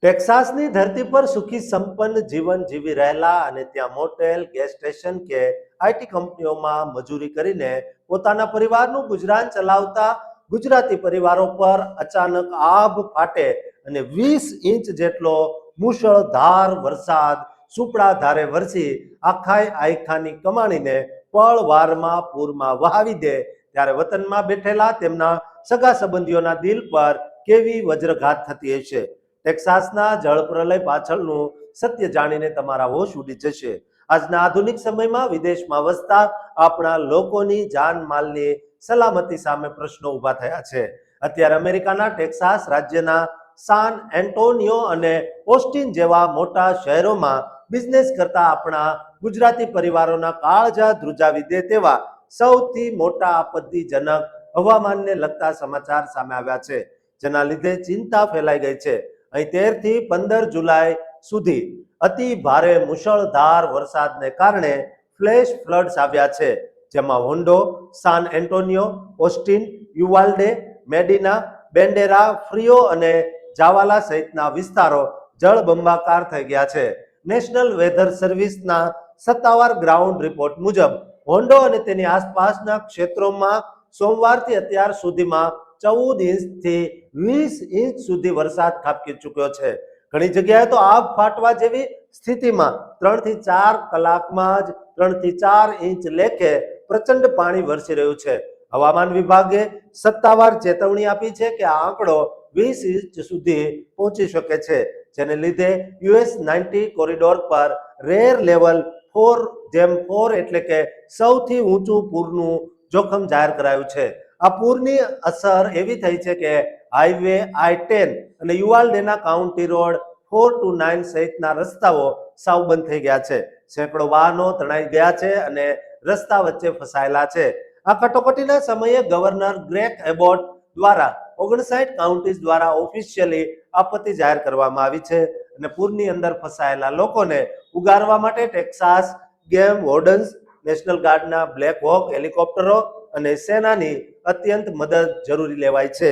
ટેક્સાસની ધરતી પર સુખી સંપન્ન જીવન જીવી રહેલા અને ત્યાં મોટેલ, ગેસ સ્ટેશન કે આઈટી કંપનીઓમાં મજૂરી કરીને પોતાના પરિવારનું ગુજરાન ચલાવતા ગુજરાતી પરિવારો પર અચાનક આભ ફાટે અને 20 ઇંચ જેટલો મુશળધાર વરસાદ સુપડા ધારે વરસી આખાની કમાણીને પળવારમાં પૂરમાં વહાવી દે ત્યારે વતનમાં બેઠેલા તેમના સગા સંબંધીઓના દિલ પર કેવી વજ્રઘાત થતી હશે। ટેક્સાસના જળપ્રલય પાછળનું સત્ય જાણીને તમારા હોશ ઉડી જશે। આજના આધુનિક સમયમાં વિદેશમાં વસતા આપણા લોકોની જાનમાલની સલામતી સામે પ્રશ્નો ઊભા થયા છે। અત્યારે અમેરિકાના ટેક્સાસ રાજ્યના સાન એન્ટોનિયો અને ઓસ્ટિન જેવા મોટા શહેરોમાં બિઝનેસ કરતા આપણા ગુજરાતી પરિવારોના કાળજા ધ્રુજાવી દે તેવા સૌથી મોટા આપત્તિજનક હવામાનને લગતા સમાચાર સામે આવ્યા છે, જેના લીધે ચિંતા ફેલાઈ ગઈ છે। અહીં 13 થી 15 જુલાઈ સુધી અતિ ભારે મુશળધાર વરસાદને કારણે ફ્લેશ ફ્લડ્સ આવ્યા છે, જેમાં હોન્ડો, સાન એન્ટોનિયો, ઓસ્ટિન, યુવાલ્ડે, મેડિના, બેન્ડેરા, ફ્રીઓ અને જાવાલા સહિતના વિસ્તારો જળબંબાકાર થઈ ગયા છે। નેશનલ વેધર સર્વિસના સત્તાવાર ગ્રાઉન્ડ રિપોર્ટ મુજબ હોન્ડો અને તેની આસપાસના ક્ષેત્રોમાં સોમવારથી અત્યાર સુધીમાં 14 ઇંચથી 20 ઇંચ સુધી વરસાદ ખાબકી ચૂક્યો છે। ઘણી જગ્યાએ તો આભ ફાટવા જેવી સ્થિતિમાં 3 થી 4 કલાકમાં જ 3 થી 4 ઇંચ લેખે પ્રચંડ પાણી વરસી રહ્યું છે। હવામાન વિભાગે સત્તાવાર ચેતવણી આપી છે કે આ આંકડો 20 ઇંચ સુધી પહોંચી શકે છે, જેને લીધે US-90 કોરિડોર પર રેર લેવલ 4 એટલે કે સૌથી ઊંચું પૂરનું જોખમ જાહેર કરાયું છે। આ પૂરની અસર એવી થઈ છે કે હાઈવે I-10 અને યુવાલ્ડેના કાઉન્ટી રોડ 4 to 9 સહિતના રસ્તાઓ સાવ બંધ થઈ ગયા છે। સેંકડો વાહનો તણાઈ ગયા છે અને રસ્તા વચ્ચે ફસાયેલા છે। આ કટોકટીના સમયે ગવર્નર ગ્રેગ એબોટ દ્વારા 59 કાઉન્ટીઝ દ્વારા ઓફિશિયલી આપત્તિ જાહેર કરવામાં આવી છે અને પૂરની અંદર ફસાયેલા લોકોને ઉગારવા માટે ટેક્સાસ ગેમ વોર્ડન્સ, નેશનલ ગાર્ડના બ્લેક હોક હેલિકોપ્ટરો અને સેનાની અત્યંત મદદ જરૂરી લેવાય છે।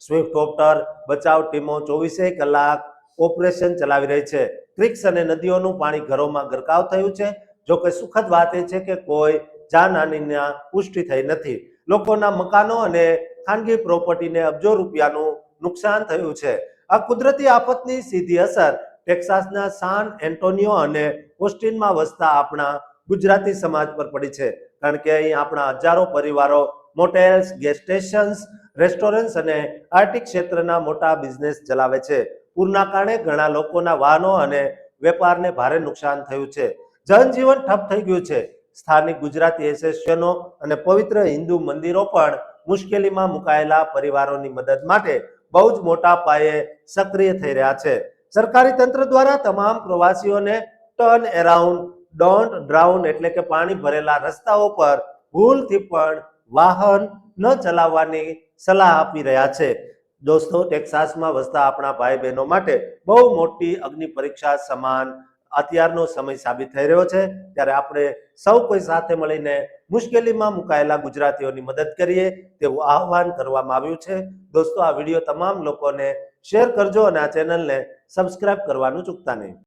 સ્વિફ્ટઓપ્ટર બચાવ ટીમો 24 કલાક ઓપરેશન ચલાવી રહી છે। ક્રિક્સ અને નદીઓનું પાણી ઘરોમાં ગરકાવ થયું છે। જો કે સુખદ વાત એ છે કે કોઈ જાનહાનિના પુષ્ટિ થઈ નથી। લોકોના મકાનો અને ખાનગી પ્રોપર્ટીને અબજો રૂપિયાનું નુકસાન થયું છે। આ કુદરતી આફતની સીધી અસર ટેક્સાસના સાન એન્ટોનિયો અને ઓસ્ટિનમાં વસતા આપણા ગુજરાતી સમાજ પર પડી છે, કારણ કે અહીં આપણા હજારો પરિવારો મોટેલ્સ, ગેસ સ્ટેશન્સ, રેસ્ટોરન્ટ્સ અને આર્ટિક ક્ષેત્રના મોટા બિઝનેસ ચલાવે છે। પૂરના કારણે ઘણા લોકોના વાહનો અને વેપારને ભારે નુકસાન થયું છે। જનજીવન ઠપ થઈ ગયું છે। સ્થાનિક ગુજરાતી એસોસિએશનો અને પવિત્ર હિન્દુ મંદિરો પણ મુશ્કેલીમાં મુકાયેલા પરિવારોની મદદ માટે બહુ જ મોટા પાયે સક્રિય થઈ રહ્યા છે। સરકારી તંત્ર દ્વારા તમામ પ્રવાસીઓને ટર્ન એરાઉન્ડ, ડોન્ટ ડ્રાઉન એટલે કે પાણી ભરેલા રસ્તાઓ પર ભૂલથી પણ વાહન ન ચલાવવાની સલાહ આપી રહ્યા છે। દોસ્તો, ટેક્સાસમાં વસતા આપણા ભાઈ બહેનો માટે બહુ મોટી અગ્નિ પરીક્ષા સમાન અત્યારનો સમય સાબિત થઈ રહ્યો છે, ત્યારે આપણે સૌ કોઈ સાથે મળીને મુશ્કેલીમાં મુકાયેલા ગુજરાતીઓની મદદ કરીએ તેવું આહવાન કરવામાં આવ્યું છે। દોસ્તો, આ વિડીયો તમામ લોકોને શેર કરજો અને આ ચેનલને સબસ્ક્રાઇબ કરવાનું ચૂકતા નહીં।